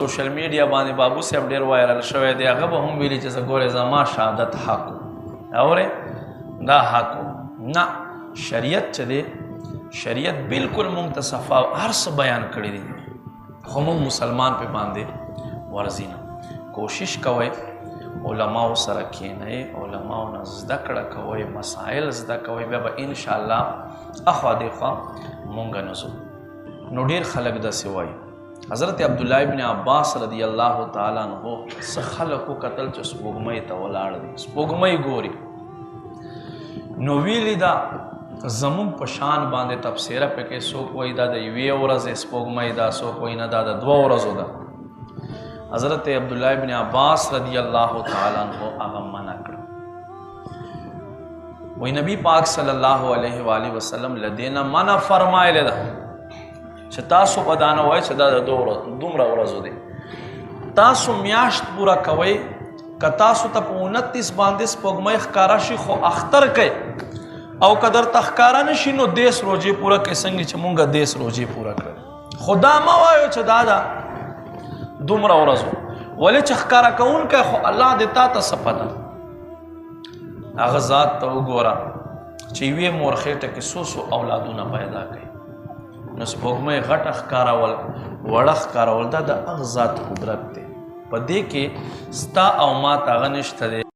سوشل میډیا باندې بابو صاحب ډیر وایرل شوی دی، هغه به هم ویلي چې زه ګورې زما شهادت حق اورې دا حق نه. شریعت چې دی شریعت بالکل موږ ته صفا هر څه بیان کړي دي، خو موږ مسلمان پې باندې ورځي نه. کوشش کوئ علماو سره کښېنئ، علماو نه زده کړه کوئ، مسایل زده کوئ، بیا به انشاءالله اخوا دېخوا مونږ نه ځو. نو ډېر خلک داسې وایي. حضرت عبدالله ابن عباس رضی الله تعالی عنہ څه خلکو کتل چې سپوږمۍ ته ولاړ دي، سپوږمۍ ګوري. نو ویلي دا زمونږ په شان باندې تبصره پکې څوک وایي دا د یوې ورځې سپوږمۍ ده، څوک وایي نه دا د 2 ورځو ده. حضرت عبدالله ابن عباس رضی الله تعالی عنہ هغه منع کړ. وی نبی پاک صلی الله علیه و آله وسلم لدینا منع فرمایلی ده چې تاسو به دا نه وایئ چې دا د دومره ورځو دی. تاسو میاشت پوره کوئ، که تاسو ته په 29 باندې سپوږمۍ ښکاره شي خو اختر کوئ، او که درته ښکاره نه شي نو 10 روژې پوره کوئ، څنګه چې مونږ 10 روژې پوره کړل. خو دا مه وایو چې دا ده دومره ورځو، ولې چې ښکاره کوونکی خو الله دې تا ته څه پته. هغه ذات ته وګوره چې یوې مور خېټه کې څو اولادونه پیدا کوي. نو سپوږمۍ غټه ښکارول وړه ښکارول دا د هغه ذات قدرت دی. په دې کې ستا او ما ته هغه نشته دی